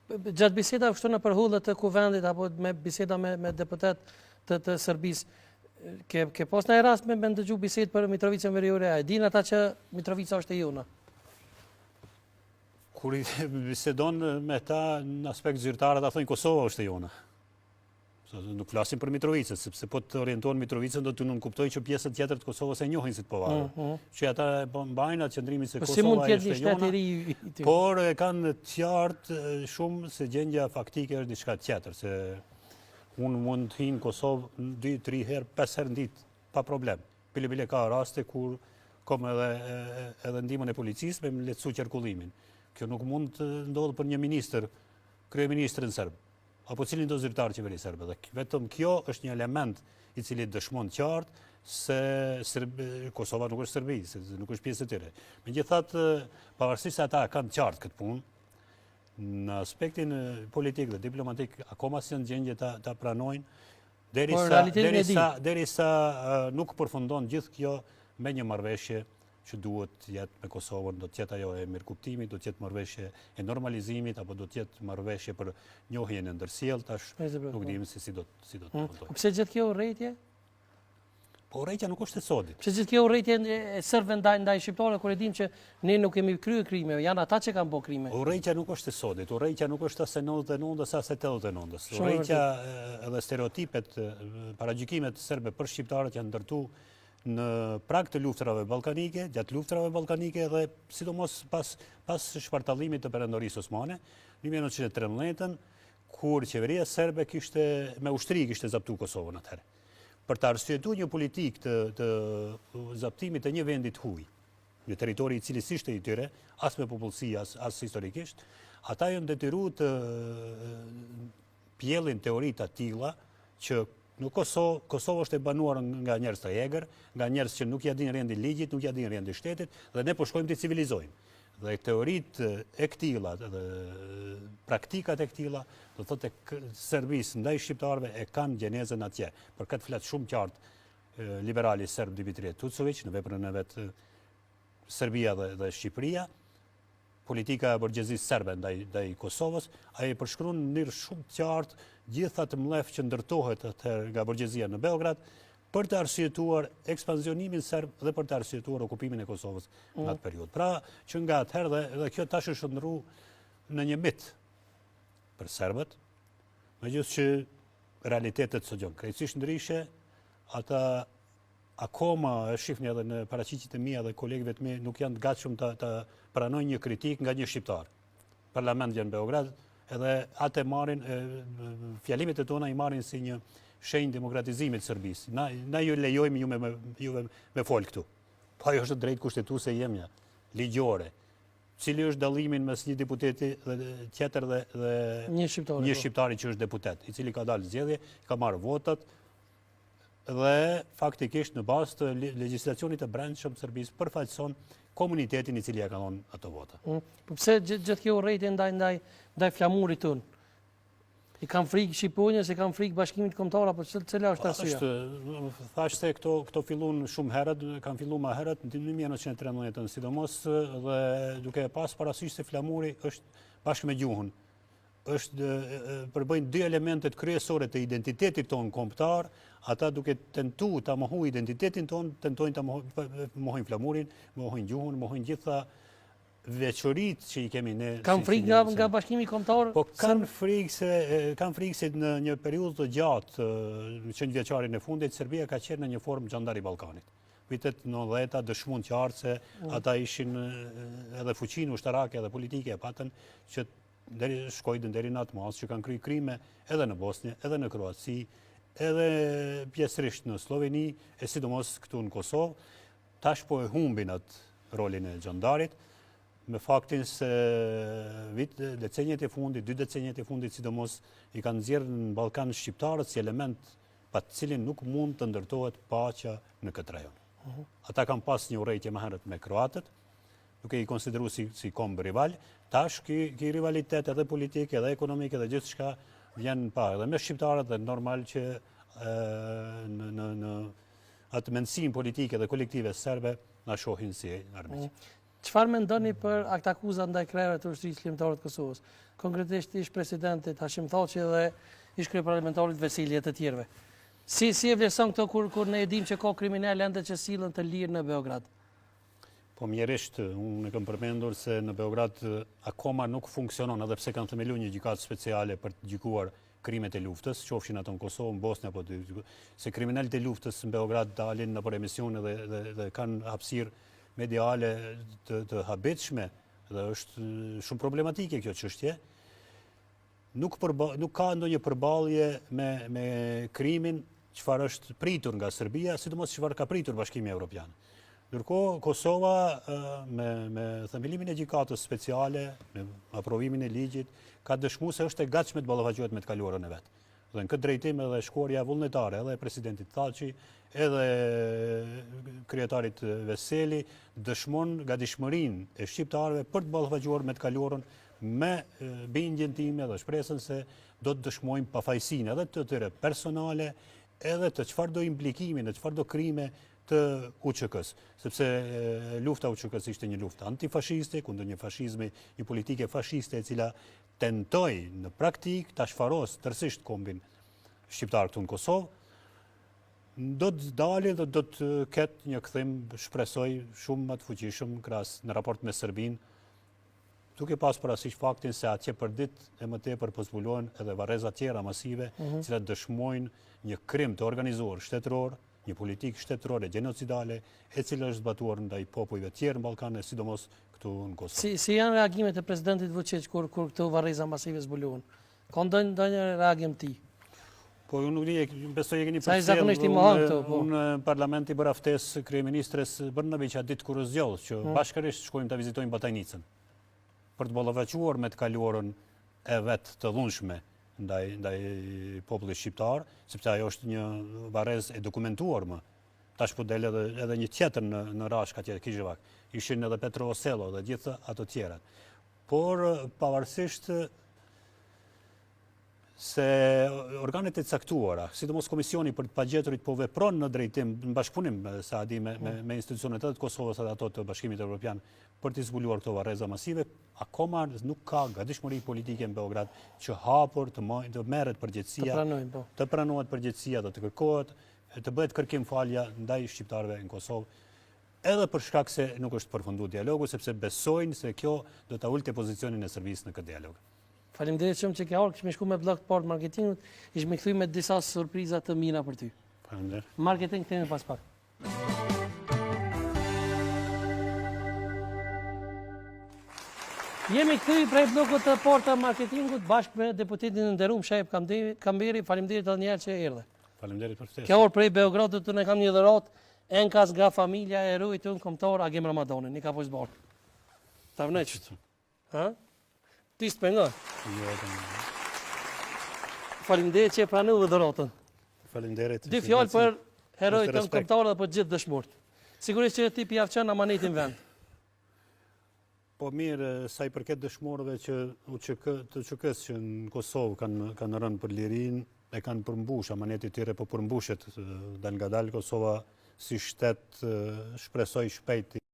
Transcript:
Gjatë biseda kështu në përhullët të kuvendit apo me biseda me deputet të Serbisë, ke pas në rast me ndëgju bisedë për Mitrovicën Veriore, a e din ata që Mitrovica është e jona? Kur i bisedon me ta në aspekt zyrtar, ata thonë Kosova është e jona. Nuk flasim për Mitrovicën, sepse po të orientohen Mitrovicën, do të nuk kuptojnë që pjesët tjetër të Kosovës e njohin si të povarë. Që ata mbajnë atë qëndrimin se Kosova është e jona, por e kanë të qartë shumë se gjendja faktike është diçka tjetër, se unë mund të hinë Kosovë 2-3 herë, 5 herë në ditë, pa problem. Bile ka raste kur kom edhe ndihmën e policisë me lehtësu qarkullimin. Kjo nuk mund të ndodhë për një ministër, kryeministrin serb, apo cilin do zyrtar qeveri serbe. Dhe vetëm kjo është një element i cili dëshmon qartë se Kosova nuk është Serbi, se nuk është pjesë e tyre. Megjithatë, pavarësisht se ata kanë qartë këtë punë, në aspektin politik dhe diplomatik, akoma si në gjendje ta pranojnë, derisa nuk përfundon gjithë kjo me një marrëveshje që duhet jetë me Kosovën, do tjetë ajo e mirëkuptimit, do tjetë marrëveshje e normalizimit, apo do tjetë marrëveshje për njohjen e ndërsjellë, tash nuk dimë se si do të fundojë. Pse gjithë kjo urrejtje? Po urrejtja nuk është e sodit. Pse gjithë kjo urrejtje e serbëve ndaj shqiptarëve, kur e dimë që ne nuk kemi kryer krime, janë ata që kanë bërë krime. Urrejtja nuk është e sodit, urrejtja nuk është as e 99-s as e 89-s. Urrejtja edhe stereotipet, paragjykimet serbe për shqiptarët janë ndërtu në prag të luftrave balkanike, gjatë luftrave balkanike dhe sidomos pas shpartallimit të perandorisë osmane, në 1913, kur qeveria serbe me ushtri kishte zaptu Kosovën atëherë. Për të arsyetuar një politikë të zaptimit të një vendi të huaj, një territori i cili s'ishte i tyre, as me popullsi, as historikisht, ata janë detyruar të pjellin teori të tilla që në Kosovë është e banuar nga njerëz të egër, nga njerëz që nuk ja din rendi ligjit, nuk ja din rendi shtetit, dhe ne po shkojmë të civilizojmë. Dhe teoritë e këtilla dhe praktikat e këtilla, do thotë Serbisë ndaj shqiptarëve e kanë gjenezën atje. Për këtë flet shumë qartë liberali serb Dimitrije Tucović në veprën e vet Serbia dhe Shqipëria. Politika e borgjezisë serbe ndaj Kosovës, ai e përshkruan në mënyrë shumë të qartë gjithë atë mlef që ndërtohet atëherë nga borgjezia në Beograd për të arsyetuar ekspansionimin serb dhe për të arsyetuar okupimin e Kosovës në atë periudhë. Pra që nga atëherë dhe kjo tash është ndërru në një mit për serbët, megjithëse që realitetet sot janë krejtësisht ndryshe, ata akoma e shihni edhe në paraqitjet e mia dhe kolegëve të mi nuk janë të gatshëm të pranojnë një kritik nga një shqiptar. Parlamenti në Beograd edhe atë marrin fjalimet e tona i marrin si një shenjë demokratizimit të Serbisë. Na ju lejojmë juve me fol këtu. Po ajo është drejt kushtetuese e jemja, ligjore. Cili është dallimin mes një deputeti tjetër dhe një shqiptari që është deputet, i cili ka dalë zgjedhje, ka marrë votat dhe faktikisht në bazë të legjislacionit të brendshëm të Serbisë përfaqëson komunitetin i cili ja ka dhënë ato vota. Po pse gjithë kjo urrejtje ndaj flamurit ton? I kanë frikë shqiponjës, i kanë frikë bashkimit kombëtar apo cila është arsyeja? Thash se këto filluan shumë herët, kanë filluar më herët në 1913 sidomos dhe duke pas parasysh se flamuri është bashkë me gjuhën. Përbëjnë dy elementet kryesore të identitetit tonë kombëtar, ata duke tentu ta mohojnë identitetin tonë, tentojnë ta mohojnë flamurin, mohojnë gjuhën, mohojnë gjitha veçoritë që i kemi ne. Kanë frikë nga bashkimi kombëtar? Po kanë frikë se në një periudhë të gjatë, 100 vjeçarin e fundit, Serbia ka qenë në një formë gjandari i Ballkanit. Vitet 90-ta dëshmuan qartë se ata ishin edhe fuqinë ushtarake edhe politike e patën që shkojnë deri në atë mas që kanë kryer krime edhe në Bosnjë, edhe në Kroaci, edhe pjesërisht në Sloveni, e sidomos këtu në Kosovë. Tash po e humbin atë rolin e xhandarit, me faktin se decenjet e fundit, 2 decenjet e fundit sidomos i kanë nxjerrë në Ballkan shqiptarët si element pa të cilin nuk mund të ndërtohet paqja në këtë rajon. Ata kanë pas një urrejtje më herët me kroatët, duke i konsideruar si kombë rival. Tash ky rivalitet edhe politik, edhe ekonomik, edhe gjithçka vjen pa edhe me shqiptarët dhe normal që në atë mendësim politike dhe kolektive serbe na shohin si armiq. Çfarë mendoni për akuzat ndaj krerëve të ushtrisë kombëtare të Kosovës? konkretisht ish presidentit Hashim Thaçi dhe ish kryeparlamentarit Vesili e të tjerëve. Si e vlerëson këto kur ne e dim që ka kriminal ende që sillen të lirë në Beograd? Po mjerisht, unë e kam përmendur se në Beograd akoma nuk funksionon, edhe pse kanë themelu një gjykatë speciale për të gjykuar krimet e luftës, qofshin ato në Kosovë, në Bosnjë apo se kriminalit e luftës në Beograd dalin në për emisione dhe kanë hapësirë mediale të habitshme dhe është shumë problematike kjo çështje. Nuk ka ndonjë përballje me krimin çfarë është pritur nga Serbia, sidomos çfarë ka pritur Bashkimi Evropian. Ndërkohë, Kosova me themelimin e gjykatës speciale, me aprovimin e ligjit, ka dëshmuar se është e gatshme të ballafaqohet me të kaluarën e vet. Dhe në këtë drejtim edhe shkruarja vullnetare edhe e presidentit Thaçi, edhe kryetarit Veseli dëshmon gatishmërinë e shqiptarëve për të ballafaqoher me të kaluarën me bindjen time dhe shpresën se do të dëshmojmë pafajësinë edhe të tyre personale, edhe të çfarëdo implikimi në çfarëdo krime të UÇK-s, sepse lufta UÇK-s ishte një luftë antifashiste, kundër një fashizmi, një politike fashiste e cila tentoi në praktik ta shfaros tërësisht kombin shqiptar këtu në Kosovë, do të dalë dhe do të ketë një kthim, shpresoj, shumë më të fuqishëm krahas në raport me Serbinë, duke pas parasysh faktin se atje për ditë e më tepër po zbulohen edhe varreza tjera masive, cilat dëshmojnë një krim të organizuar shtetëror, një politikë shtetërore genocidale, e cila është zbatuar ndaj popujve tjerë në Ballkan, sidomos këtu në Kosovë. Si janë reagimet e presidentit Vučić kur këto varreza masive zbulohen? Ka ndonjë reagim ti? Po unë nuk besoj e keni përcjellë. Unë parlamenti bëra ftesë kryeministres Brnabić atë ditë kur u zgjoll, që bashkërisht shkojmë ta vizitojmë Batajnicën për të ballafaqoher me të kaluarën e vet të dhunshme ndaj popullit shqiptar, sepse ajo është një varrezë e dokumentuar më. Tash po del edhe një tjetër në Rashk atje Kizhevak. Ishin edhe Petro Osello dhe gjithë ato tjerat. Por pavarësisht se organet e caktuara, sidomos Komisioni për të pagjeturit po vepron në drejtim, në bashkëpunim sa di me institucionet edhe të Kosovës edhe ato të Bashkimit Evropian për të zbuluar këto varreza masive, akoma nuk ka gatishmëri politike në Beograd që hapur të merret përgjegjësia, të pranohet përgjegjësia dhe të kërkohet, të bëhet kërkim falja ndaj shqiptarëve në Kosovë, edhe për shkak se nuk është përfunduar dialogu, sepse besojnë se kjo do ta ulte pozicionin e Serbisë në këtë dialog. Faleminderit shumë që ke ardhur, kishme shku me blog të parë marketingut, ishme kthy me disa surpriza të mira për ty. Faleminderit. Marketing kthehemi pas pak. Jemi kthy prej blogut të parë të marketingut bashkë me deputetin e nderuar Shajb Kamberi. Faleminderit edhe një herë që erdhe. Faleminderit për ftesën. Kjo orë prej Beogradit të ne kam një dhuratë enkas nga familja e heroit tonë kombëtar Agim Ramadonin, një kapoj zbardh. Ta vënë çtu. Ha? Ti s'pengon. Faleminderit që e pranove dhuratën. Faleminderit. Dy fjalë për herojt tonë kombëtar dhe për gjithë dëshmorët. Sigurisht që ti javçan amanetin vend. Po mirë, sa i përket dëshmorëve që UÇK-s që në Kosovë kanë rënë për lirinë, e kanë përmbush, amaneti tyre po përmbushet dal nga dal. Kosova si shtet shpresoj shpejt